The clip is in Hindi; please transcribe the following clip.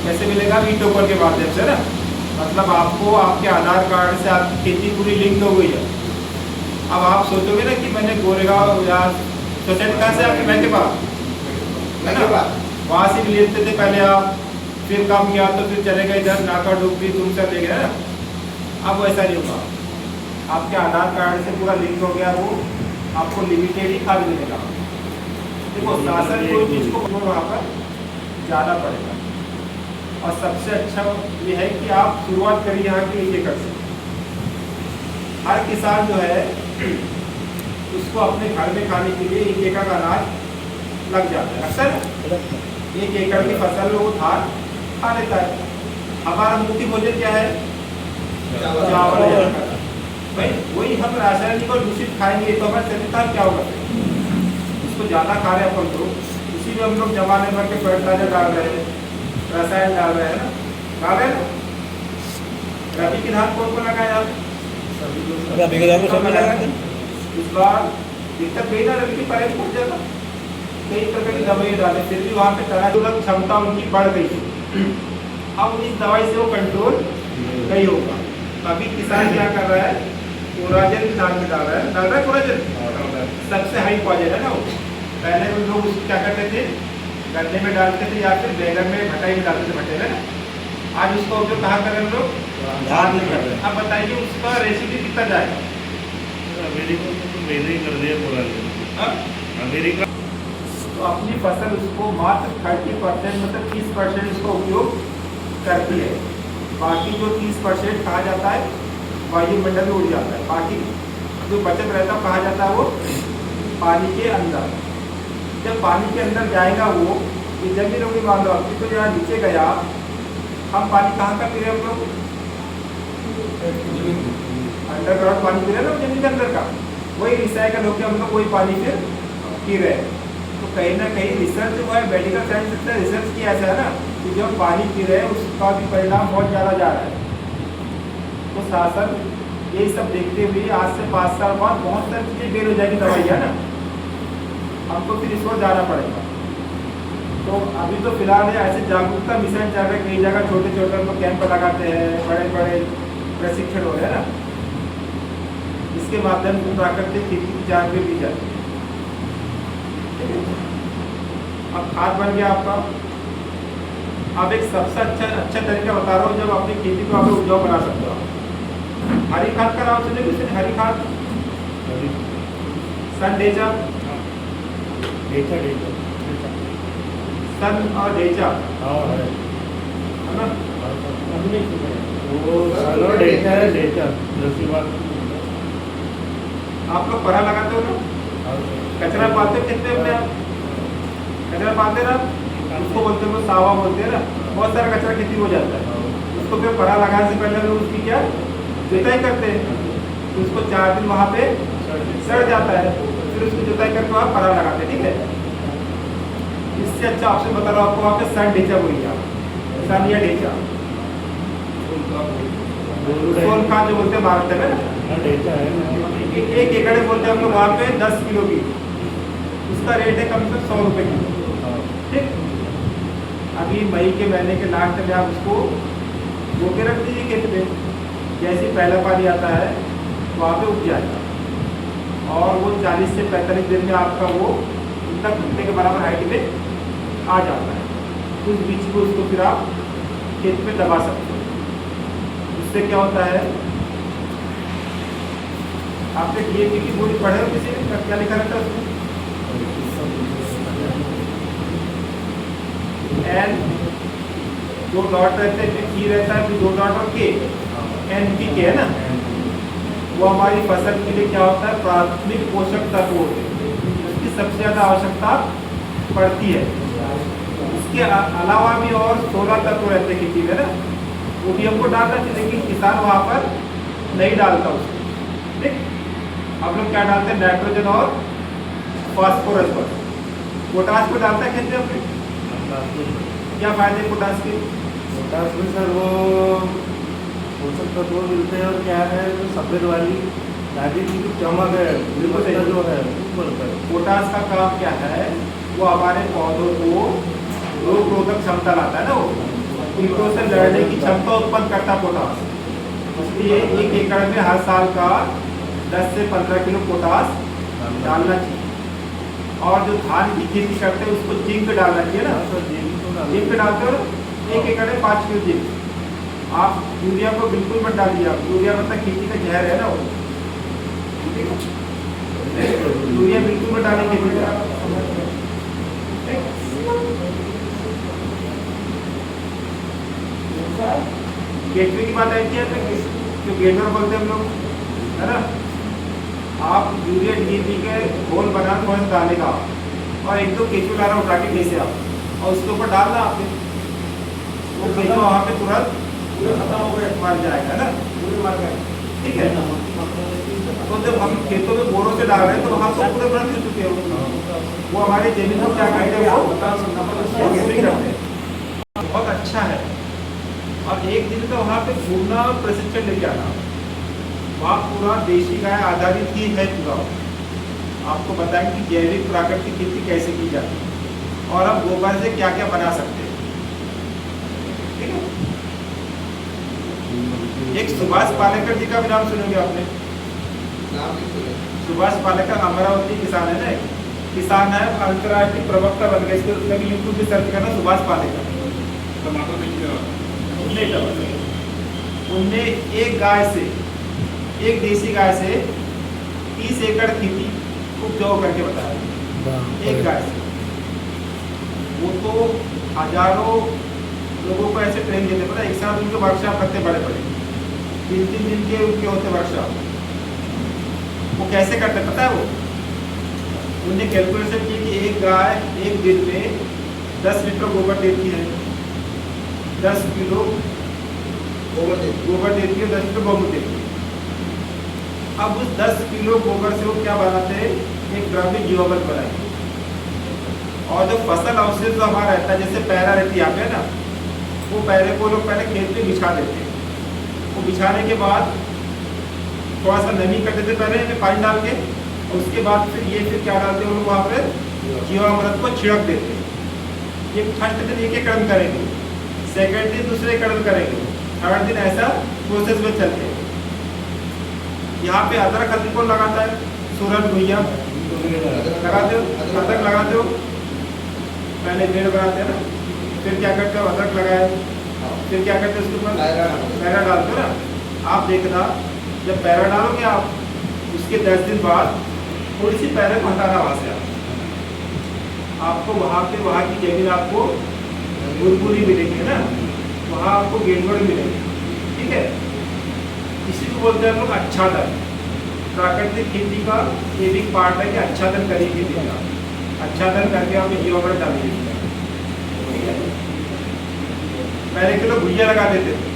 कैसे मिलेगा? ई टोकन के माध्यम से ना, मतलब आपको आपके आधार कार्ड से आपकी खेती पूरी लिंक हो गई है। अब आप सोचोगे ना कि मैंने गोरेगांव या सोसाइटी कहाँ से आपके बैंक के पास है ना, वहाँ से भी लेते थे पहले आप, फिर काम किया तो फिर चले गए इधर नाका डुबरी तुम सब ले गए ना। अब वैसा नहीं होगा, आपके आधार कार्ड से पूरा लिंक हो गया, वो आपको लिमिटेड ही खाद मिलेगा। देखो शासन कोई चीज़ को वहाँ पर ज़्यादा पड़ेगा, और सबसे अच्छा ये है कि आप शुरुआत करिए यहाँ के 1 एकड़ से। हर किसान जो है उसको अपने घर में खाने के लिए 1 एकड़ का अनाज लग जाता है। अक्सर 1 एकड़ की फसल वो धान खा लेता है। हमारा मुख्य भोजन क्या है? चावल। भाई वही हम रासायनिक और दूषित खाएंगे तो हमारे शरीर का क्या होगा? उसको ज़्यादा खा रहे हैं अपन तो, इसी में हम लोग जमाने भर के फर्टिलाइजर डाल रहे हैं, रसायन डाल रहे हैं ना, डाल रहे हैं ना। रबी की धान कौन को लगाया आप? रबी के धान को सब लगाया। इस बार दिक्कत गई ना, रबी की परहेज पड़ जाएगा, कई प्रकार की दवाई डाले, फिर भी वहाँ पे तनाजुलक क्षमता उनकी बढ़ गई है। अब इस दवाई से वो कंट्रोल नहीं होगा। अभी किसान क्या कर रहा है? कोराजन धान में डाल रहा है कोराजन, सबसे हाई पॉइजन है ना वो। पहले उन लोग उसको क्या करते थे? गन्ने में डालते थे या फिर बैगन में, भटाई में डालते थे, भटे में ना। आज उसका उपयोग कहाँ कर रहे हैं लोग? धान में कर रहे हैं। अब बताइए उसका रेसिपी कितना जाएगा? अमेरिका में तो मैंने ही कर दिया पूरा अमेरिका। तो अपनी फसल उसको मात्र 30% मतलब 30% इसका उपयोग करती है। बाकी जो 30% कहा जाता है वायुमंडल में उड़ जाता है। बाकी जो बचत रहता है कहा जाता है वो पानी के अंदर। जब पानी के अंदर जाएगा वो, ये जमीन होगी मान लो आपकी, तो यहाँ नीचे गया, हम पानी कहाँ का पी रहे हैं हम लोग? अंडरग्राउंड पानी पी रहे हैं ना जमीन के अंदर का, वही रिसाइकल होकर हम लोग वही पानी फिर पी रहे हैं। तो कहीं ना कहीं रिसर्च हुआ है, मेडिकल साइंस से रिसर्च किया ऐसा है ना कि जो हम पानी पी रहे हैं उसका भी परिणाम बहुत ज़्यादा जा रहा है। तो शासन ये सब देखते हुए आज से 5 साल बाद बहुत सारी चीज़ें बेल हो जाएगी, दवाई है ना, हमको फिर इस ओर जाना पड़ेगा। तो अभी तो फिलहाल ऐसे जागरूकता मिशन चल रहे, कई जगह छोटे छोटे हम लोग कैंप लगाते हैं, बड़े बड़े प्रशिक्षण हो रहे हैं ना, इसके माध्यम से प्राकृतिक खेती की जानकारी दी जाती है। अब खाद बन गया आपका। अब एक सबसे अच्छा तरीका बता रहा हूँ जब अपनी खेती को आप उपजाऊ बना सकते हो। हरी खाद का नाम सुने किसी ने? हरी खाद, सन डेजा, सन और डेजा है ना। वो सन और डेटा है, डेटा आप लोग परा लगाते हो ना, कचरा पालते हो कितने अपने आप? कचरा पालते ना, उसको बोलते हैं सावा बोलते हैं ना। बहुत सारा कचरा खेती हो जाता है, उसको फिर परा लगाने से पहले लोग उसकी क्या जुताई करते हैं, तो उसको 4 दिन वहाँ पे सड़ जाता है, फिर उसकी जुताई करके वहाँ परा लगाते हैं। ठीक है, इससे अच्छा ऑप्शन बता रहा हूँ आपको, वहाँ पे सन ढेचा बोलिए, सन या ढेचा, सोन खाद जो बोलते हैं भारत में ना, 1 एकड़ बोलते हैं हम लोग वहाँ पे 10 किलो की, उसका रेट है कम से कम 100 रुपये किलो। ठीक, अभी मई के महीने के लास्ट में आप उसको बो के रख दीजिए खेत में, जैसे पहला पानी आता है वहाँ पे उग जाएगा, और वो 40 से 45 दिन में आपका वो इतना घुटने के बराबर हाइट में आ जाता है। उस बीच को उसको फिर आप खेत में दबा सकते हो। उससे क्या होता है, आपने DAP की गोली पढ़े हो किसी ने? क्या लिखा रहता है उसमें? एन 2 डॉट रहते हैं, की रहता है, फिर 2 डॉट और के, NPK है ना। वो हमारी फसल के लिए क्या होता है? प्राथमिक पोषक तत्व होते हैं, उसकी सबसे ज़्यादा आवश्यकता पड़ती है। इसके अलावा भी और 16 तत्व रहते हैं खेती में ना, वो भी हमको डालना चाहिए, लेकिन किसान वहाँ पर नहीं डालता उसको। ठीक, हम लोग क्या डालते हैं? नाइट्रोजन और फास्फोरस पर, पोटास को डालता है खेत में अपने। क्या फायदे पोटास के? पोटास में सर वो पोषक तत्व मिलते हैं, और क्या है जो सफेद वाली दादी की चमक है जो है पोटास का काम क्या है? वो हमारे पौधों को रोग रोधक क्षमता लाता है ना वो। कीटों से लड़ने की क्षमता उत्पन्न करता पोटास। इसलिए 1 एकड़ में हर साल का 10 से 15 किलो पोटास डालना चाहिए। और जो धान की खेती करते हैं उसको जिंक डालना चाहिए ना, जिंक डालते हो 1 एकड़ में 5 किलो जिंक। आप यूरिया को बिल्कुल मत डालिए। आप यूरिया मतलब खेती का जहर है ना वो, यूरिया बिल्कुल मत डालें खेती में। गेटवे की बात आई थी जो गेटवे बोलते हैं हम लोग, है ना। आप यूरिया DAP के घोल बना थोड़ा सा डालने का और एक दो केचू लाना उठा के नीचे आप और उसके ऊपर डालना आपने, वो केचू वहाँ पे तुरंत खत्म हो गया, मर जाएगा ना, मर गए। ठीक है, तो जब हम खेतों में बोरों से डाल रहे हैं तो वहाँ तो पूरे बंद हो चुके हो, वो हमारी जमीन को क्या कहते हैं वो बहुत अच्छा है। और एक दिन का वहाँ पे घूमना प्रशिक्षण लेके आना, वहाँ पूरा देशी गाय आधारित ही है पूरा, आपको बताएंगे कि जैविक प्राकृतिक खेती कैसे की जाती है और हम गोबर से क्या क्या बना सकते हैं। ठीक है, एक सुभाष पालेकर जी का भी नाम सुनोगे आपने, सुभाष पालेकर अमरावती किसान है ना, किसान है, अंतर्राष्ट्रीय प्रवक्ता बन गए। इसको कभी यूट्यूब पे सर्च करना सुभाष पालेकर। उनने एक गाय से, एक देशी गाय से 30 एकड़ खेती उपजाऊ करके बताया, एक गाय से। वो तो हजारों लोगों को ऐसे ट्रेन देते, पता एक साथ उनके वर्कशॉप करते बड़े बड़े, 3-3 दिन के उनके होते वर्कशॉप। वो कैसे करते पता है, वो उनने कैलकुलेशन की कि एक गाय एक दिन में 10 लीटर गोबर देती है, 10 किलो गोबर देती है, 10 किलो गोबर देती है। अब उस 10 किलो गोबर से वो क्या बनाते हैं, एक द्रव्य जीवामृत बनाएंगे। और जो फसल अवशेष जो हमारा रहता है, जैसे पैरा रहती है यहाँ पे ना, वो पैरे को लोग पहले खेत में बिछा देते हैं। वो बिछाने के बाद थोड़ा सा नमी कर देते पहले में पानी डाल के, और उसके बाद फिर क्या डालते हैं लोग वहाँ पे जीवामृत को छिड़क देते हैं। ये फर्स्ट दिन एक कदम करेंगे, सेकेंड दिन दूसरे कदम करेंगे, थर्ड दिन ऐसा प्रोसेस में चलते हैं। यहाँ पे अदरक हल्दी कौन लगाता है, सूरज भैया लगाते हो, अदरक लगाते हो, पहले पेड़ बनाते हैं ना, फिर क्या करते हो अदरक लगाए, फिर क्या करते हो उसके ऊपर पैरा डालते हो ना। आप देखना जब पैरा डालोगे आप, उसके 10 दिन बाद थोड़ी सी पैरा को हटाना वहाँ से, आपको वहाँ पे वहाँ की जमीन आपको बुरबुरी मिलेगी ना, वहाँ आपको गेंडवड़ मिलेगी। ठीक है, इसी को बोलते हैं हम लोग आच्छादन। प्राकृतिक खेती का ये भी पार्ट है कि आच्छादन करिए खेती का, आच्छादन करके आप जीवामृत डालिए। ठीक है, पहले के लोग भुइयां लगा देते थे,